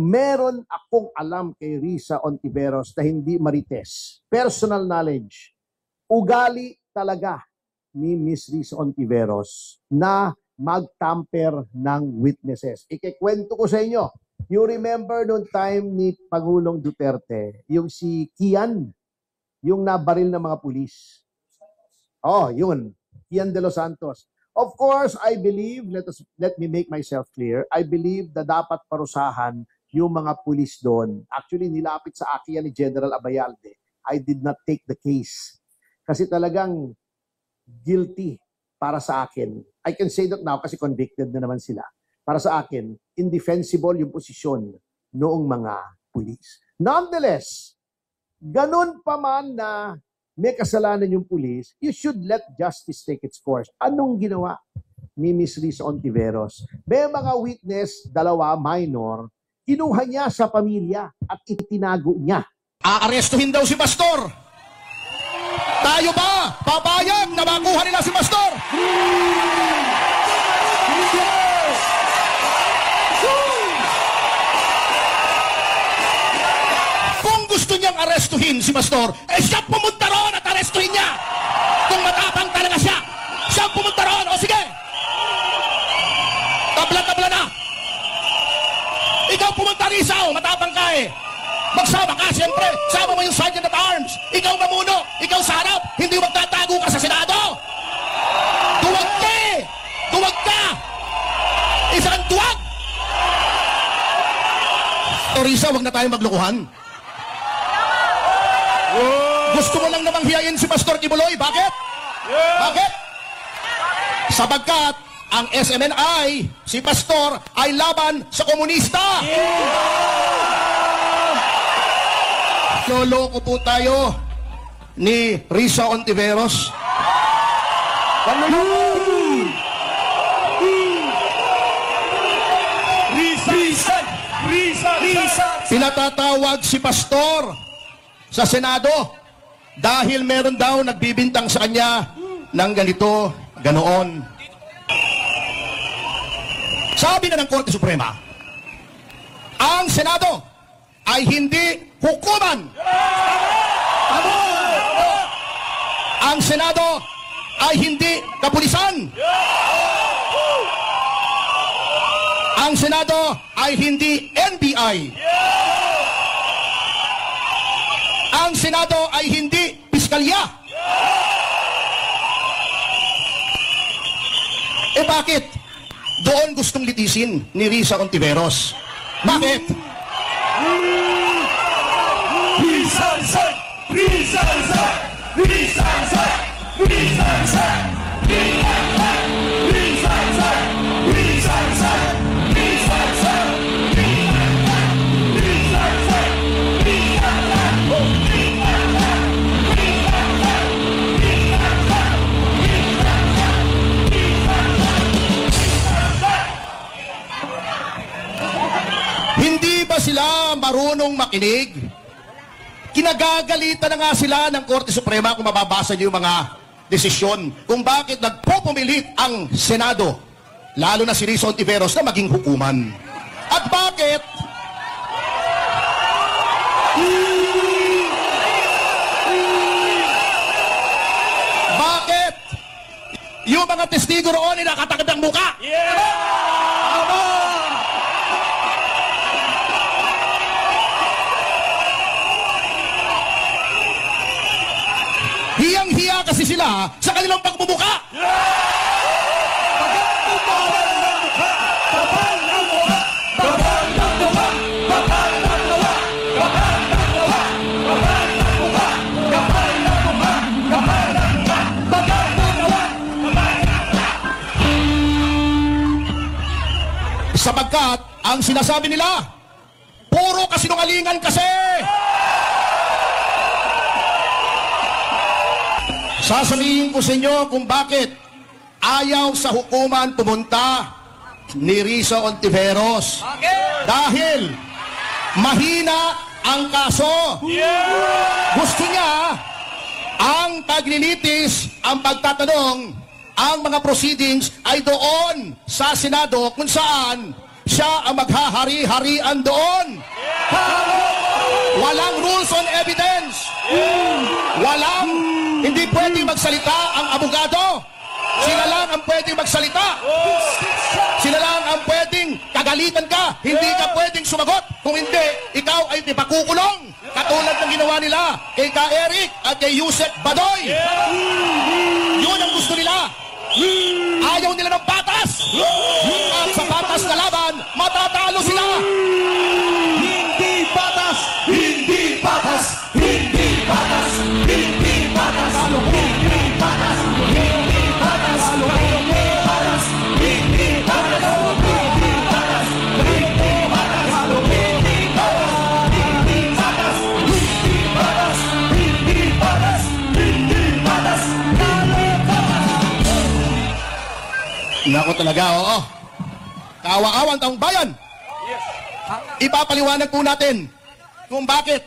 meron akong alam kay Risa Ontiveros na hindi marites. Personal knowledge. Ugali talaga ni Miss Risa Ontiveros na mag-tamper ng witnesses. Ikikwento ko sa inyo. You remember noong time ni Pangulong Duterte, yung si Kian, yung nabaril ng mga pulis. Oh, yun. Kian de los Santos. Of course, I believe, let me make myself clear, I believe na dapat parusahan yung mga pulis doon. Actually, nilapit sa akin yan ni General Abayalde. I did not take the case. Kasi talagang guilty para sa akin. I can say that now kasi convicted na naman sila. Para sa akin, indefensible yung posisyon noong mga pulis. Nonetheless, ganun pa man na may kasalanan yung pulis, you should let justice take its course. Anong ginawa ni Miss Risa Ontiveros? May mga witness, dalawa, minor, kinuha niya sa pamilya at itinago niya. Aarestuhin daw si Pastor. Tayo ba papayag na makuha nila si Pastor? Kung gusto niyang arestuhin si Pastor, siya pumunta roon at arestuhin niya. Kung matapang talaga siya, siya pumunta roon. O sige, tabla-tabla na. Ikaw pumunta Risa, matapang ka eh. Magsama ka, siyempre. Sama mo yung Sergeant at Arms. Ikaw mamuno. Ikaw sa harap. Hindi magtatago ka sa Senado. Tuwag ka eh. Tuwag ka. Isang tuwag. Risa, wag na tayo maglokohan. Gusto mo lang namang hiyain si Pastor Kibuloy. Bakit? Bakit? Sabagkat ang SMNI, si Pastor, ay laban sa komunista. Loloko po tayo ni Risa Ontiveros. Risa. Pinatatawag si Pastor sa Senado dahil meron daw nagbibintang sa kanya ng ganito, ganoon. Sabi na ng Korte Suprema, ang Senado ay hindi hukuman. Ang Senado ay hindi kapulisan. Ang Senado ay hindi NBI. Ang Senado ay hindi piskalya. Eh bakit? Doon gustong litisin ni Risa Ontiveros. Bakit? Hindi ba sila marunong makinig? Kinagagalitan na nga sila ng Korte Suprema kung mababasa niyo yung mga desisyon kung bakit nagpupumilit ang Senado, lalo na si Risa Ontiveros, na maging hukuman. At bakit? Bakit? Yung mga testigo roon ay nakatakad ng muka. Hiyang-hiya kasi sila sa kanilang pagbubuka. Sapagkat ang sinasabi nila, puro kasinungalingan kasi. Sasabihin ko sa inyo kung bakit ayaw sa hukuman pumunta ni Risa Ontiveros. Dahil mahina ang kaso. Gusto niya ang paglilitis, ang pagtatanong, ang mga proceedings ay doon sa Senado kung saan siya ang maghahari-harian doon. Walang rules on evidence. Hindi pwedeng magsalita ang abogado. Sila lang ang pwedeng magsalita. Sila lang ang pwedeng kagalitan ka. Hindi ka pwedeng sumagot. Kung hindi, ikaw ay ipakukulong. Katulad ng ginawa nila kay Ka Eric at kay Yusek Badoy. Yun ang gusto nila. Ayaw nila ng patas. At sa patas na laban, matatalo sila. Hindi patas! Hindi patas! Hindi patas! Hindi patas! Hindi patas! Hindi patas! Hindi patas! Hindi patas! Hindi patas! Hindi patas! Hindi patas! Hindi patas! Hindi patas! Hindi patas! Nako talaga, oo. Kawa-awan taong bayan. Ipapaliwanag po natin kung bakit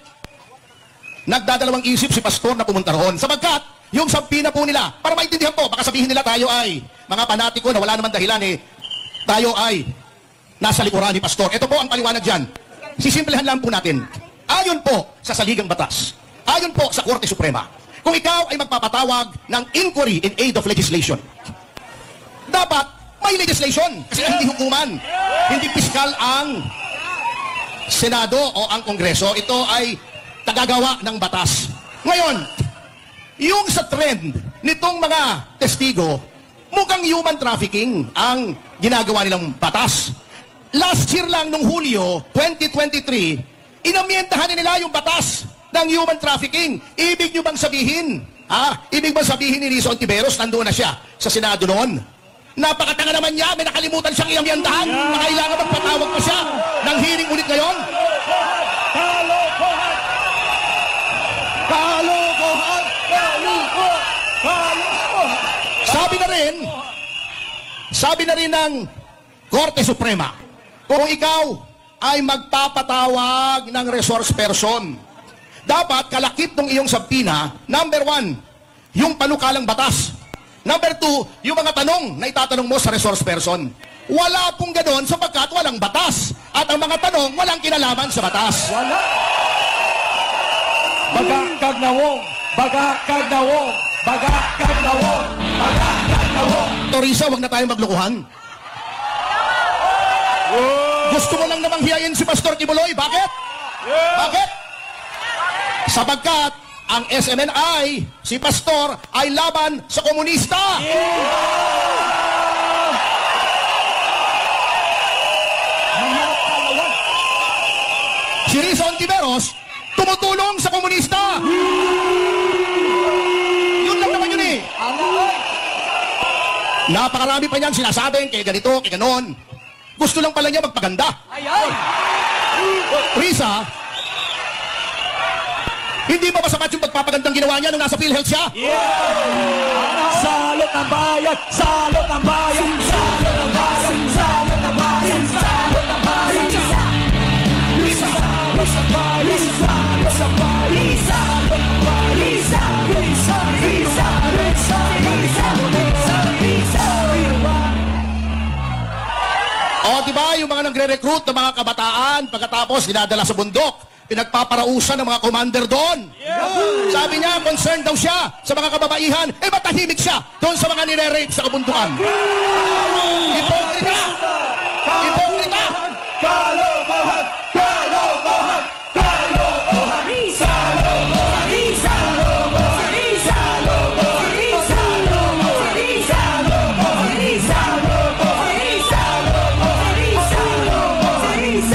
nagdadalawang isip si pastor na pumunta roon. Sapagkat yung sabi na po nila, para maintindihan po, baka sabihin nila tayo ay mga panatiko na wala naman dahilan tayo ay nasa likuran ni pastor. Ito po ang paliwanag dyan. Sisimplehan lang po natin. Ayon po sa saligang batas, ayon po sa Korte Suprema, kung ikaw ay magpapatawag ng inquiry in aid of legislation, dapat may legislation. Kasi hindi hukuman, hindi piskal ang Senado o ang Kongreso. Ito ay tagagawa ng batas. Ngayon, yung sa trend nitong mga testigo, mukhang human trafficking ang ginagawa nilang batas. Last year lang, nung Hulyo 2023, inamyentahan nila yung batas ng human trafficking. Ibig nyo bang sabihin? Ibig bang sabihin ni Risa Ontiveros, nandoon na siya sa Senado noon? Napakatanga naman niya, may nakalimutan siyang iamyandahan, na kailangan magpatawag pa siya ng hearing ulit ngayon. Kalokohan! Kalokohan! Kalokohan! Kalokohan! Sabi na rin ng Korte Suprema, kung ikaw ay magpapatawag ng resource person, dapat kalakip ng iyong sabina, number 1, yung panukalang batas. Number 2, yung mga tanong na itatanong mo sa resource person. Wala pong ganon sapagkat walang batas. At ang mga tanong, walang kinalaman sa batas. Wala! Baga kagnawong! Baga kagnawong! Baga kagnawong! Baga kagnawong! Torisa, wag na tayong maglukuhan. Gusto mo lang namang hiyain si Pastor Kibuloy. Bakit? Bakit? Sapagkat ang SMNI, si Pastor, ay laban sa komunista. Si Risa Ontiveros, tumutulong sa komunista. Yun lang naman yun eh. Napakarami pa niyan sinasabing kay ganito, kay ganon. Gusto lang pala niya magpaganda. Risa, hindi ba masapat yung pagpapagandang ginawa niya nung nasa PhilHealth siya? Salot ng bayan! Salot ng bayan! Salot ng bayan! Salot ng bayan! Salot ng bayan! Risa! Risa! Risa! Risa! Risa! Risa! Risa! Risa! Risa! Risa! Risa! O, diba yung mga nagre-recruit ng mga kabataan pagkatapos dinadala sa bundok, pinagpaparausan ng mga commander doon. Sabi niya, concerned daw siya sa mga kababaihan. Matahimik siya doon sa mga nire-rape sa kabundukan. Hipokrita! Hipokrita! Kalokohan! Kalokohan! Kalokohan! Risa! Kalokohan! Risa! Kalokohan! Risa! Kalokohan! Risa! Kalokohan! Risa! Kalokohan! Risa! Kalokohan! Risa! Kalokohan! Risa! Kalokohan! Risa!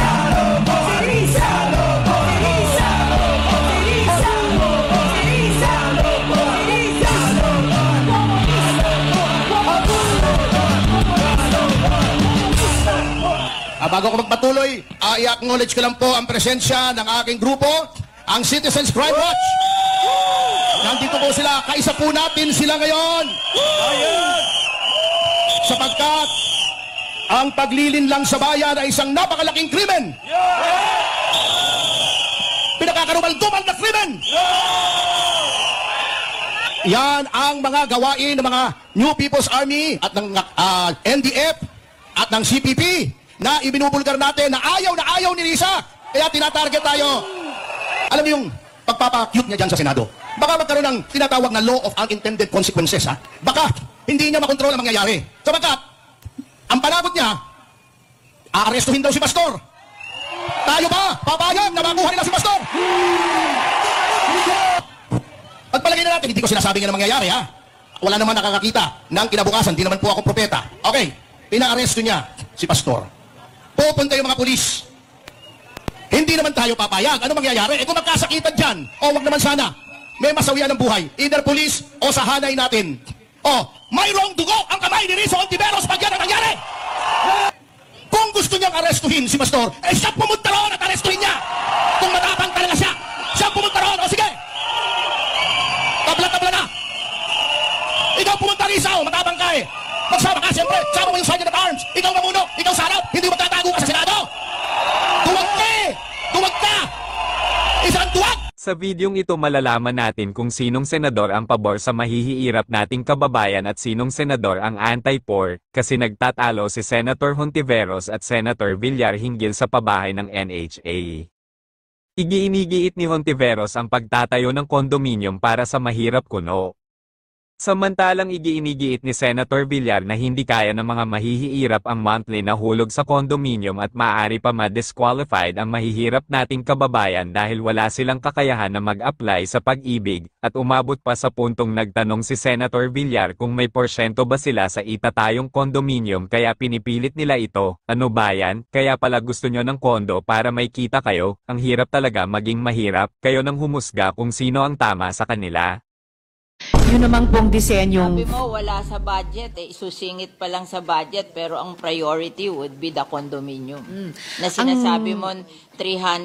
Kalokohan! Risa! Bago ko magpatuloy, i-acknowledge ko lang po ang presensya ng aking grupo, ang Citizens Crime Watch. Nandito po sila, kaisa po natin sila ngayon. Sapagkat ang paglilinlang sa bayan ay isang napakalaking krimen. Pinakakarumal-dumal na krimen. Yan ang mga gawain ng mga New People's Army at ng NDF at ng CPP. na ibinubulgar natin na ayaw ni Risa. Kaya tinatarget tayo. Alam niyo yung pagpapacute niya dyan sa Senado. Baka magkaroon ng tinatawag na law of unintended consequences, ha? Baka hindi niya makontrol ang mangyayari. Sabagat, ang panagot niya, aarestuhin daw si Pastor. Tayo ba? Papayag na makuha nila si Pastor? Pagpalagay na natin, hindi ko sinasabi nga na mangyayari, ha? Wala naman nakakakita ng kinabukasan, di naman po ako propeta. Okay, pinaaresto niya si Pastor. Pupunta yung mga pulis. Hindi naman tayo papayag. Ano mangyayari? Kung magkasakitan dyan, wag naman sana. May masawian ng buhay. Either police o sa hanay natin. Mayroong dugo ang kamay ni Risa Ontiveros pag yan ang nangyari. Kung gusto niyang arestuhin si Pastor, siya pumunta roon at arestuhin niya. Kung matapang talaga siya, siya pumunta roon. Sige. Tabla-tabla na. Ikaw pumunta Risa, matapang ka eh. Magsama ka, siyempre. Sama mo yung Sergeant at Arms. Ikaw mamuno, ikaw sarap. Hindi magtatago ka sa Senado. Duwag ka eh. Duwag ka. Isang duwag. Sa videong ito malalaman natin kung sinong senador ang pabor sa mahihirap nating kababayan at sinong senador ang anti-poor, kasi nagtatalo si Senator Hontiveros at Senator Villar hinggil sa pabahay ng NHA. Igiinigiit ni Hontiveros ang pagtatayo ng kondominium para sa mahirap kuno. Samantalang igiinigiit ni Senator Villar na hindi kaya ng mga mahihirap ang monthly na hulog sa kondominium at maaari pa ma-disqualified ang mahihirap nating kababayan dahil wala silang kakayahan na mag-apply sa pag-ibig, at umabot pa sa puntong nagtanong si Senator Villar kung may porsyento ba sila sa itatayong kondominium kaya pinipilit nila ito. Ano ba yan? Kaya pala gusto nyo ng kondo para may kita kayo? Ang hirap talaga maging mahirap, kayo nang humusga kung sino ang tama sa kanila. Yun naman pong disenyong... Sabi mo, wala sa budget. Susingit pa lang sa budget, pero ang priority would be the condominium. Na sinasabi mo, 3.2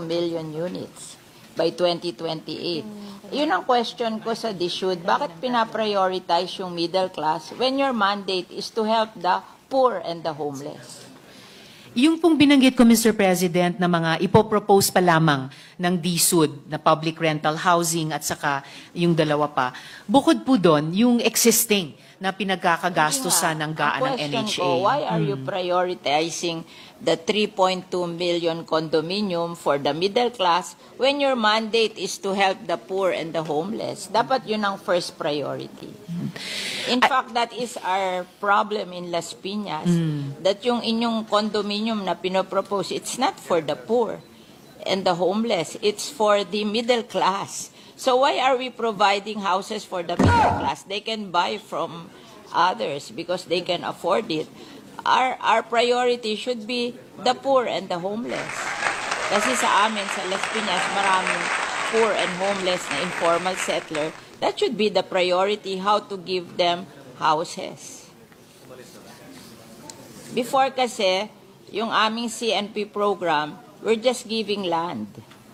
million units by 2028. Yun ang question ko sa DSUD. Bakit pinaprioritize yung middle class when your mandate is to help the poor and the homeless? Yung pong binanggit ko, Mr. President, na mga ipopropose pa lamang ng DSUD na public rental housing at saka yung dalawa pa, bukod po doon, yung existing na pinagkakagastusan ng GAA ng NHA. Ko, why are you prioritizing the 3.2 million condominium for the middle class when your mandate is to help the poor and the homeless? Dapat yun ang first priority. In fact, that is our problem in Las Piñas, that yung inyong condominium na pinopropose, it's not for the poor and the homeless, it's for the middle class. So why are we providing houses for the middle class? They can buy from others because they can afford it. Our priority should be the poor and the homeless. Kasi sa amin, sa Las Piñas, maraming poor and homeless na informal settler. That should be the priority, how to give them houses. Before kasi, yung aming CNP program, we're just giving land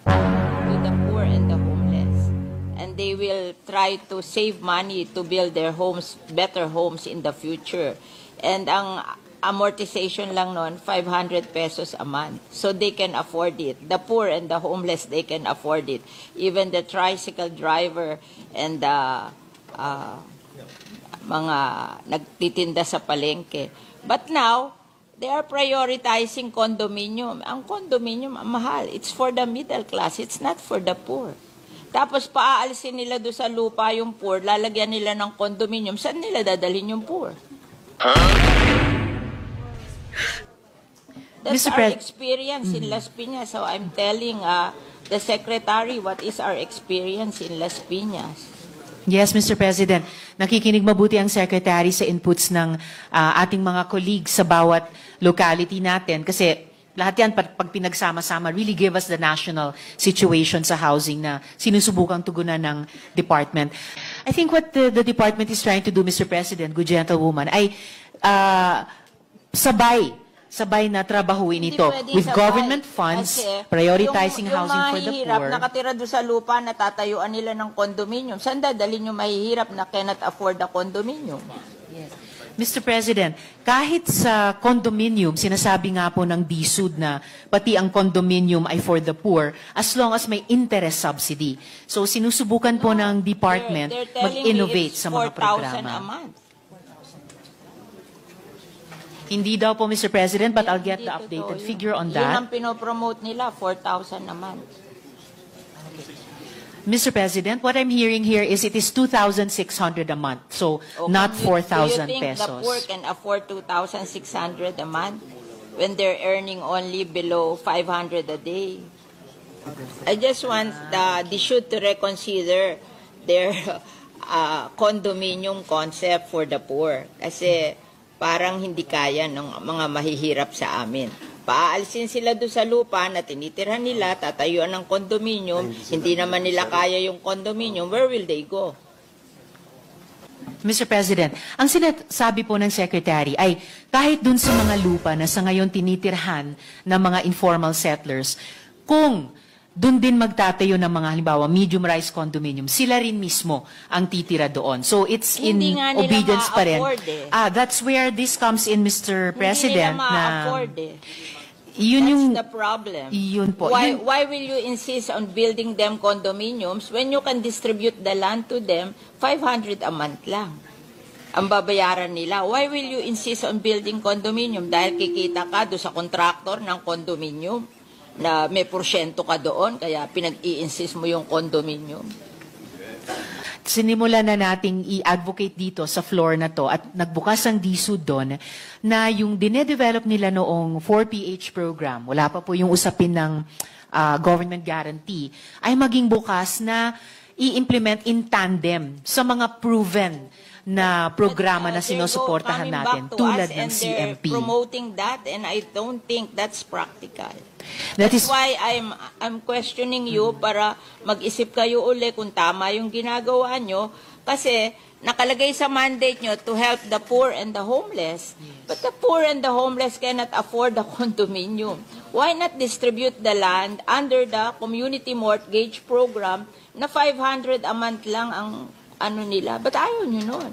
to the poor and the homeless. And they will try to save money to build their homes, better homes in the future. And ang amortization lang nun, 500 pesos a month. So they can afford it. The poor and the homeless, they can afford it. Even the tricycle driver and the mga nagtitinda sa palengke. But now, they are prioritizing condominium. Ang condominium, mahal. It's for the middle class. It's not for the poor. Tapos paaalisin nila doon sa lupa yung poor, lalagyan nila ng condominium. Saan nila dadalhin yung poor? That's our experience in Las Piñas. So I'm telling the Secretary what is our experience in Las Piñas. Yes, Mr. President. Nakikinig mabuti ang Secretary sa inputs ng ating mga colleagues sa bawat locality natin. Kasi lahat yan, pag pinagsama-sama, really give us the national situation sa housing na sinusubukang tugunan ng department. I think what the department is trying to do, Mr. President, good gentlewoman, ay sabay na trabahuin ito with government funds, prioritizing housing for the poor. Yung nakatira doon sa lupa, natatayuan nila ng condominium. Saan dadalhin yung mahihirap na cannot afford the condominium? Yes. Mr. President, kahit sa condominium, sinasabi nga po ng DSUD na pati ang condominium ay for the poor as long as may interest subsidy. So sinusubukan po ng department mag-innovate sa mga programa. 4,000 a month. Hindi daw po, Mr. President, but I'll get Hindi the totoo updated yun. figure on Yun ang that. pinopromote nila, 4,000 naman. Mr. President, what I'm hearing here is it is 2,600 a month, so not Do you 4,000 think the poor pesos. can afford 2,600 a month when they're earning only below 500 a day? I just want the should to reconsider their condominium concept for the poor. Kasi parang hindi kaya ng mga mahihirap sa amin. Paalisin sila doon sa lupa na tinitirhan nila, tatayuan ng condominium, hindi naman nila kaya yung condominium, where will they go? Mr. President, ang sinasabi po ng Secretary ay kahit dun sa mga lupa na sa ngayon tinitirhan ng mga informal settlers, kung dun din magtatayo ng mga halimbawa medium-rise condominium, sila rin mismo ang titira doon. So it's in Hindi nga nila obedience pa rin. ma-afford eh. That's where this comes in, Mr. President. Hindi nila ma-afford eh. Yun yung, That's the problem. yun po. Why will you insist on building them condominiums when you can distribute the land to them 500 a month lang? Ang babayaran nila. Why will you insist on building condominium? Dahil kikita ka doon sa contractor ng condominium na may porsyento ka doon, kaya pinag-i-insist mo yung condominium. Sinimulan na nating i-advocate dito sa floor na to at nagbukas ang DSUD doon na yung dinedevelop nila noong 4PH program, wala pa po yung usapin ng government guarantee, ay maging bukas na i-implement in tandem sa mga proven na programa na sinusuportahan natin tulad ng CMP. Promoting that and I don't think that's practical. That That's is why I'm questioning you para mag-isip kayo uli kung tama yung ginagawa nyo kasi nakalagay sa mandate nyo to help the poor and the homeless. But the poor and the homeless cannot afford the condominium. Why not distribute the land under the community mortgage program na 500 a month lang ang ano nila? But ayaw nyo nun.